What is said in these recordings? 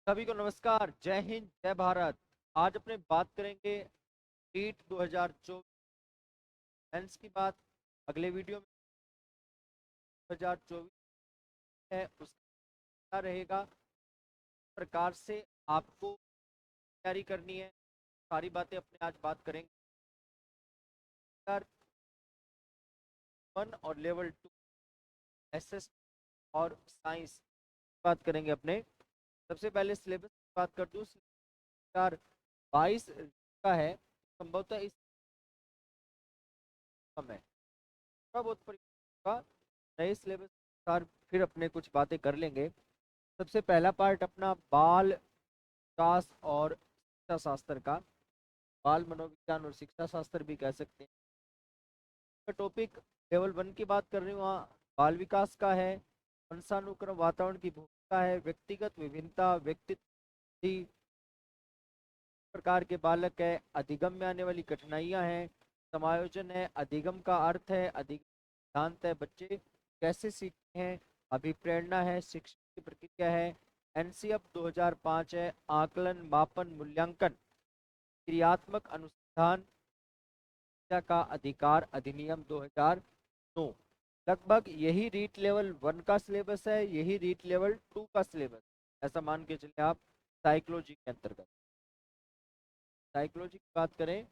सभी को नमस्कार। जय हिंद, जय भारत। आज अपने बात करेंगे नीट 2024 मेंस की बात। अगले वीडियो में 2024 है उसका क्या रहेगा, किस प्रकार से आपको तैयारी करनी है, सारी बातें अपने आज बात करेंगे। लेवल 1 और लेवल 2 एसएस और साइंस बात करेंगे अपने। सबसे पहले सिलेबस की बात कर दूं। 2022 का है, संभवतः इस समय थोड़ा बहुत परिवर्तन होगा। नए सिलेबस के अनुसार फिर अपने कुछ बातें कर लेंगे। सबसे पहला पार्ट अपना बाल विकास और शिक्षा शास्त्र का, बाल मनोविज्ञान और शिक्षा शास्त्र भी कह सकते हैं। टॉपिक लेवल 1 की बात कर रही हूँ, वहाँ बाल विकास का है। वंशानुक्रम, वातावरण की भूमिका है, व्यक्तिगत विभिन्नता, व्यक्तित्व प्रकार के बालक है, अधिगम में आने वाली कठिनाइयां हैं, समायोजन है, अधिगम का अर्थ है, अधिगम सिद्धांत है, बच्चे कैसे सीखते हैं, अभिप्रेरणा है, शिक्षण की प्रक्रिया है, एनसीएफ 2005 है, आकलन, मापन, मूल्यांकन, क्रियात्मक अनुसंधान, शिक्षा का अधिकार अधिनियम 2009। लगभग यही रीट लेवल 1 का सिलेबस है, यही रीट लेवल 2 का सिलेबस, ऐसा मान के चले आप। साइकोलॉजी के अंतर्गत साइकोलॉजी की बात करें,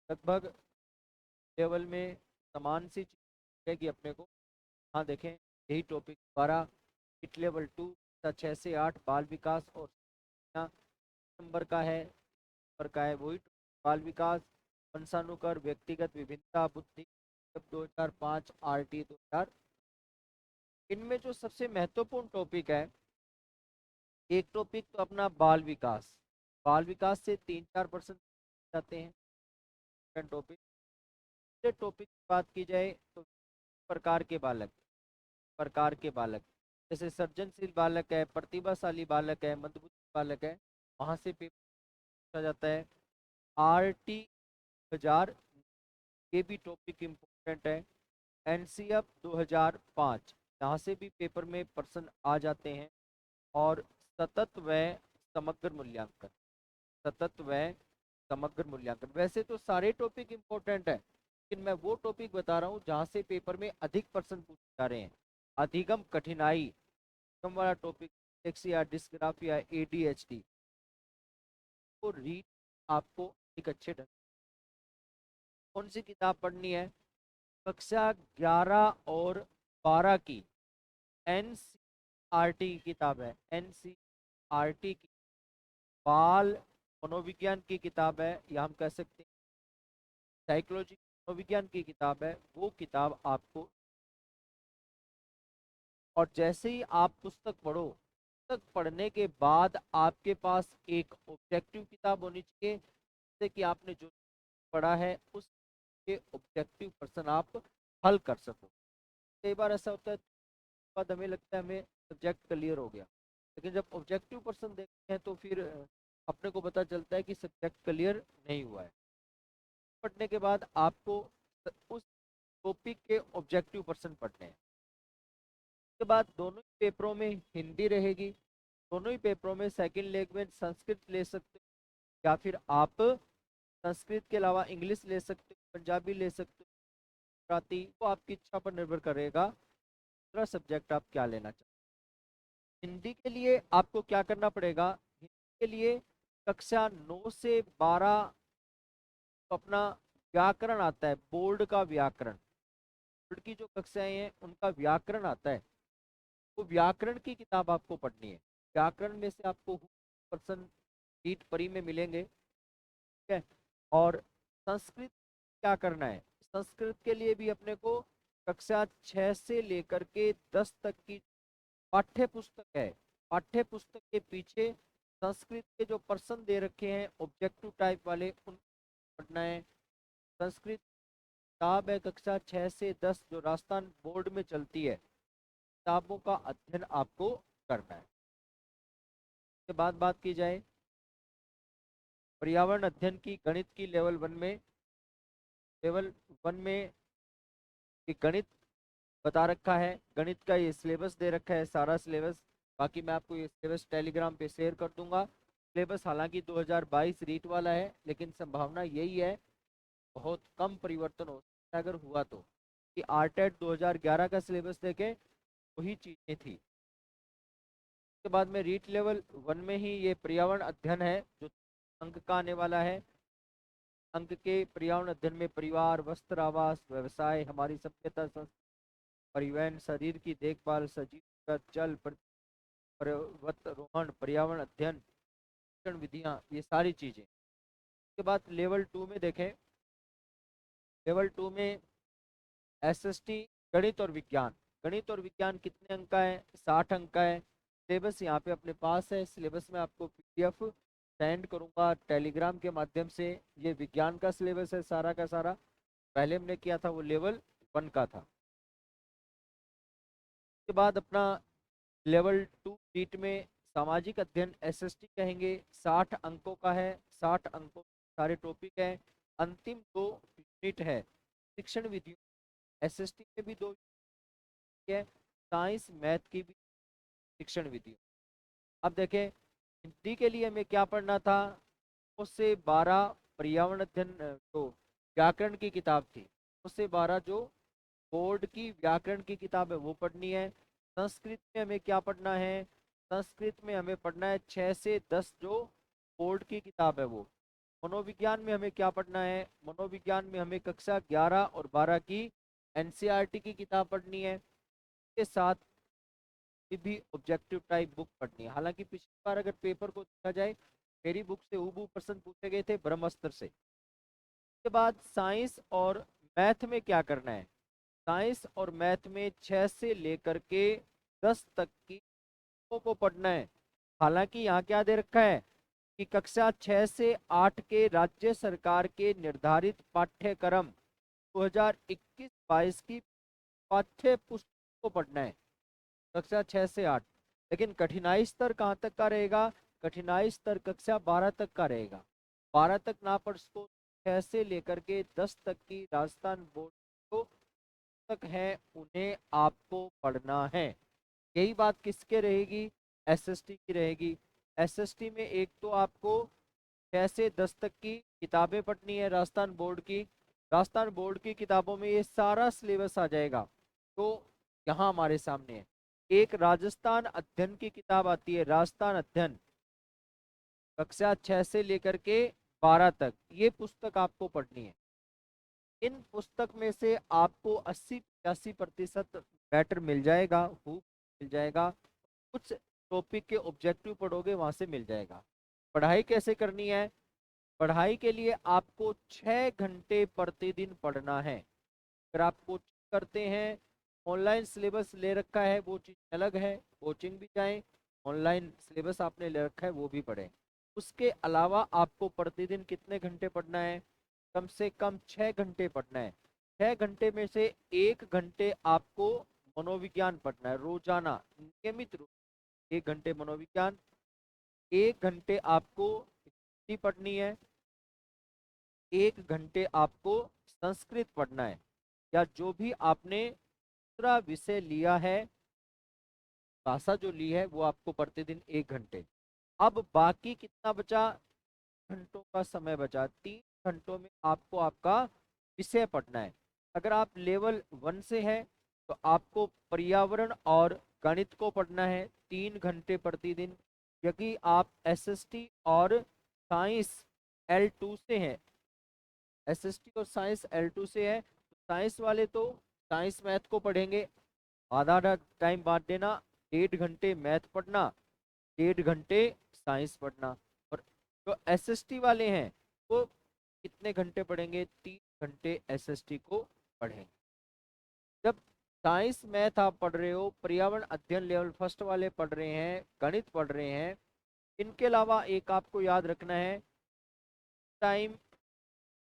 लगभग लेवल में समान सी चीज है कि अपने को। हाँ देखें, यही टॉपिक दोबारा इट लेवल 2 6 से 8 बाल विकास और नंबर का है, नंबर का है वही बाल विकास, वंशानुकर, व्यक्तिगत विभिन्नता, बुद्धि 2005, आरटी 2000। इनमें जो सबसे महत्वपूर्ण टॉपिक है, एक टॉपिक तो अपना बाल विकास। बाल विकास से 3-4% जाते हैं टॉपिक। टॉपिक की बात की जाए तो प्रकार के बालक, प्रकार के बालक जैसे सर्जनशील बालक है, प्रतिभाशाली बालक है, मंदबुद्धि बालक है, वहां से पेपर पूछा जाता है। आरटी 2000, ये भी टॉपिक इम्पोर्टेंट है। एनसीएफ 2005, यहाँ से भी पेपर में प्रश्न आ जाते हैं। और सतत व समग्र मूल्यांकन, सतत व समग्र मूल्यांकन। वैसे तो सारे टॉपिक इम्पोर्टेंट है, लेकिन मैं वो टॉपिक बता रहा हूँ जहाँ से पेपर में अधिक प्रश्न पूछे जा रहे हैं। अधिगम कठिनाई, अधिगम वाला टॉपिक, डिस्लेक्सिया, डिस्ग्राफिया, एडीएचडी को रीड आपको एक अच्छे ढंग। कौन सी किताब पढ़नी है? कक्षा 11 और 12 की एनसीईआरटी की किताब है, एनसीईआरटी की बाल मनोविज्ञान की किताब है, या हम कह सकते हैं साइकोलॉजी मनोविज्ञान की किताब है, वो किताब आपको। और जैसे ही आप पुस्तक पढ़ो, पुस्तक पढ़ने के बाद आपके पास एक ऑब्जेक्टिव किताब होनी चाहिए, जिससे कि आपने जो पढ़ा है उसके ऑब्जेक्टिव क्वेश्चन आप हल कर सको। कई बार ऐसा होता है, बाद हमें लगता है हमें सब्जेक्ट क्लियर हो गया, लेकिन जब ऑब्जेक्टिव क्वेश्चन देखते हैं तो फिर अपने को पता चलता है कि सब्जेक्ट क्लियर नहीं हुआ है। पढ़ने के बाद आपको उस टॉपिक के ऑब्जेक्टिव क्वेश्चन पढ़ने हैं। उसके बाद दोनों ही पेपरों में हिंदी रहेगी, दोनों ही पेपरों में सेकंड लैंग्वेज संस्कृत ले सकते हो, या फिर आप संस्कृत के अलावा इंग्लिश ले सकते हो, पंजाबी ले सकते हो, गुजराती, वो आपकी इच्छा पर निर्भर करेगा दूसरा सब्जेक्ट आप क्या लेना चाहते हैं। हिंदी के लिए आपको क्या करना पड़ेगा? हिंदी के लिए कक्षा 9 से 12 तो अपना व्याकरण आता है, बोर्ड का व्याकरण। बोर्ड की जो कक्षाएं हैं उनका व्याकरण आता है, वो व्याकरण की किताब आपको पढ़नी है। व्याकरण में से आपको पर्सन नीट परी में मिलेंगे, ठीक है। और संस्कृत क्या करना है? संस्कृत के लिए भी अपने को कक्षा 6 से लेकर के 10 तक की पाठ्य पुस्तक है, पाठ्य पुस्तक के पीछे संस्कृत के जो प्रश्न दे रखे हैं ऑब्जेक्टिव टाइप वाले, उन पढ़ना है। संस्कृत किताब है कक्षा 6 से 10 जो राजस्थान बोर्ड में चलती है, किताबों का अध्ययन आपको करना है। इसके बाद बात की जाए पर्यावरण अध्ययन की, गणित की लेवल 1 में, लेवल 1 में ये गणित बता रखा है, गणित का ये सिलेबस दे रखा है, सारा सिलेबस बाकी मैं आपको ये सिलेबस टेलीग्राम पे शेयर कर दूंगा। सिलेबस हालांकि 2022 रीट वाला है, लेकिन संभावना यही है बहुत कम परिवर्तन हो सकता है अगर हुआ तो, कि आरटेट 2011 का सिलेबस देखें वही चीजें थी। उसके बाद में रीट लेवल 1 में ही ये पर्यावरण अध्ययन है जो अंक का आने वाला है। अंक के पर्यावरण अध्ययन में परिवार, वस्त्र, आवास, व्यवसाय, हमारी सभ्यता, संस्कृति, परिवहन, शरीर की देखभाल, सजीव जगत, जल, पर्वतारोहण, पर्यावरण अध्ययन, शिक्षण विधियां, ये सारी चीजें। उसके बाद लेवल 2 में देखें, लेवल 2 में एसएसटी गणित और विज्ञान। गणित और विज्ञान कितने अंक का है? 60 अंक का है। सिलेबस यहाँ पे अपने पास है। सिलेबस में आपको पीडीएफ सेंड करूंगा टेलीग्राम के माध्यम से। ये विज्ञान का सिलेबस है सारा का सारा। पहले हमने किया था वो लेवल 1 का था। उसके बाद अपना लेवल 2 शीट में सामाजिक अध्ययन एसएसटी कहेंगे, 60 अंकों का है। 60 अंकों सारे टॉपिक हैं। अंतिम 2 यूनिट है शिक्षण विधियों। एसएसटी में भी 2 है, साइंस मैथ की भी शिक्षण विधियों। अब देखें हिंदी के लिए हमें क्या पढ़ना था? उससे 12 पर्यावरण अध्ययन जो व्याकरण की किताब थी, उससे 12 जो बोर्ड की व्याकरण की किताब है वो पढ़नी है। संस्कृत में हमें क्या पढ़ना है? संस्कृत में हमें पढ़ना है 6 से 10 जो बोर्ड की किताब है वो। मनोविज्ञान में हमें क्या पढ़ना है? मनोविज्ञान में हमें कक्षा 11 और 12 की एनसीईआरटी की किताब पढ़नी है। के साथ भी ऑब्जेक्टिव टाइप बुक पढ़नी है। हालांकि पिछली बार अगर पेपर को देखा जाए मेरी बुक से हूबहू प्रश्न पूछे गए थे ब्रह्मास्त्र से। उसके बाद साइंस और मैथ में क्या करना है? साइंस और मैथ में 6 से लेकर के 10 तक की को पढ़ना है। हालांकि यहाँ क्या दे रखा है कि कक्षा 6 से 8 के राज्य सरकार के निर्धारित पाठ्यक्रम 2021-22 की पाठ्य पुस्तक को पढ़ना है, कक्षा 6 से 8। लेकिन कठिनाई स्तर कहाँ तक का रहेगा? कठिनाई स्तर कक्षा 12 तक का रहेगा। 12 तक ना पढ़ सको, 6 से लेकर के 10 तक की राजस्थान बोर्ड जो तक है उन्हें आपको पढ़ना है। यही बात किसके रहेगी? एसएसटी की रहेगी। एसएसटी में एक तो आपको 6 से 10 तक की किताबें पढ़नी है राजस्थान बोर्ड की। राजस्थान बोर्ड की किताबों में ये सारा सिलेबस आ जाएगा। तो यहाँ हमारे सामने है एक राजस्थान अध्ययन की किताब आती है, राजस्थान अध्ययन कक्षा 6 से लेकर के 12 तक। ये पुस्तक आपको पढ़नी है। इन पुस्तक में से आपको 80-85% मैटर मिल जाएगा, मिल जाएगा। कुछ टॉपिक के ऑब्जेक्टिव पढ़ोगे वहां से मिल जाएगा। पढ़ाई कैसे करनी है? पढ़ाई के लिए आपको 6 घंटे प्रतिदिन पढ़ना है। अगर आप कोचिंग करते हैं, ऑनलाइन सिलेबस ले रखा है वो चीज़ अलग है, कोचिंग भी जाएं, ऑनलाइन सिलेबस आपने ले रखा है वो भी पढ़ें। उसके अलावा आपको प्रतिदिन कितने घंटे पढ़ना है? कम से कम 6 घंटे पढ़ना है। 6 घंटे में से 1 घंटे आपको मनोविज्ञान पढ़ना है रोजाना, नियमित रूप 1 घंटे मनोविज्ञान, 1 घंटे आपको हिंदी पढ़नी है, 1 घंटे आपको संस्कृत पढ़ना है, या जो भी आपने दूसरा विषय लिया है, भाषा जो ली है वो आपको प्रतिदिन 1 घंटे। अब बाकी कितना बचा? घंटों का समय बचा। 3 घंटों में आपको आपका विषय पढ़ना है। अगर आप लेवल 1 से है तो आपको पर्यावरण और गणित को पढ़ना है 3 घंटे प्रतिदिन। यदि आप एसएसटी और साइंस L2 से हैं, एसएसटी और साइंस L2 से है तो साइंस वाले तो साइंस मैथ को पढ़ेंगे, आधा आधा टाइम बांट देना, 1.5 घंटे मैथ पढ़ना, 1.5 घंटे साइंस पढ़ना। और जो एसएसटी वाले हैं वो कितने घंटे पढ़ेंगे? 3 घंटे एसएसटी को पढ़ेंगे। जब साइंस मैथ आप पढ़ रहे हो, पर्यावरण अध्ययन लेवल फर्स्ट वाले पढ़ रहे हैं, गणित पढ़ रहे हैं, इनके अलावा एक आपको याद रखना है टाइम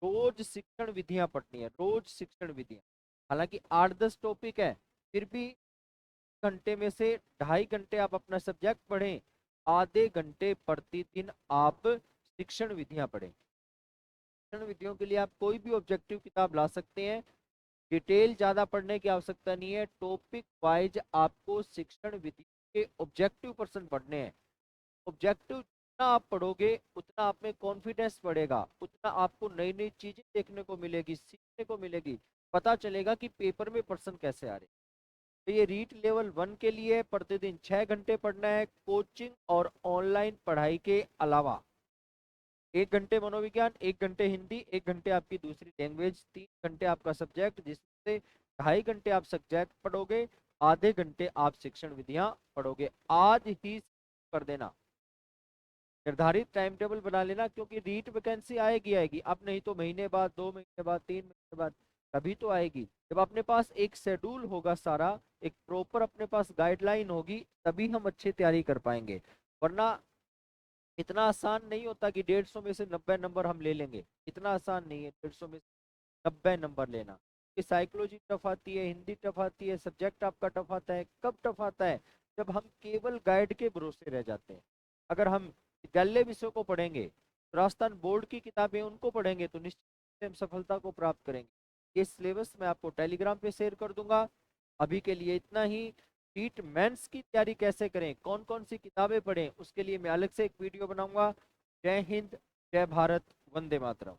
रोज शिक्षण विधियां पढ़नी है, रोज शिक्षण विधियां। हालांकि 8-10 टॉपिक है, फिर भी घंटे में से 2.5 घंटे आप अपना सब्जेक्ट पढ़ें, आधे घंटे प्रतिदिन आप शिक्षण विधियां पढ़ें। शिक्षण विधियों के लिए आप कोई भी ऑब्जेक्टिव किताब ला सकते हैं, डिटेल ज्यादा पढ़ने की आवश्यकता नहीं है। टॉपिक वाइज आपको शिक्षण विधि आपके ऑब्जेक्टिव पर्सन पढ़ने हैं। ऑब्जेक्टिव जितना आप पढ़ोगे उतना आप में कॉन्फिडेंस बढ़ेगा, उतना आपको नई नई चीजें देखने को मिलेगी, सीखने को मिलेगी, पता चलेगा कि पेपर में पर्सन कैसे आ रहे। तो ये रीट लेवल 1 के लिए प्रतिदिन 6 घंटे पढ़ना है, कोचिंग और ऑनलाइन पढ़ाई के अलावा। 1 घंटे मनोविज्ञान, 1 घंटे हिंदी, 1 घंटे आपकी दूसरी लैंग्वेज, 3 घंटे आपका सब्जेक्ट, जिससे 2.5 घंटे आप सब्जेक्ट पढ़ोगे, आधे घंटे आप शिक्षण विधियां पढ़ोगे। आज ही कर देना, निर्धारित टाइम टेबल बना लेना, क्योंकि रीट वैकेंसी आएगी आएगी, अब नहीं तो महीने बाद, 2 महीने बाद, 3 महीने बाद, कभी तो आएगी। जब अपने पास एक शेड्यूल होगा, सारा एक प्रॉपर अपने पास गाइडलाइन होगी, तभी हम अच्छी तैयारी कर पाएंगे। वरना इतना आसान नहीं होता कि 150 में से 90 नंबर हम ले लेंगे, इतना आसान नहीं है 150 में से 90 नंबर लेना। कि साइकोलॉजी टफ आती है, हिंदी टफ आती है, सब्जेक्ट आपका टफ आता है। कब टफ आता है? जब हम केवल गाइड के भरोसे रह जाते हैं। अगर हम विद्यालय विषयों को पढ़ेंगे, राजस्थान बोर्ड की किताबें उनको पढ़ेंगे, तो निश्चित रूप से हम सफलता को प्राप्त करेंगे। ये सिलेबस मैं आपको टेलीग्राम पे शेयर कर दूंगा। अभी के लिए इतना ही। नीट मेंस की तैयारी कैसे करें, कौन कौन सी किताबें पढ़ें, उसके लिए मैं अलग से एक वीडियो बनाऊंगा। जय हिंद, जय भारत, वंदे मातरम।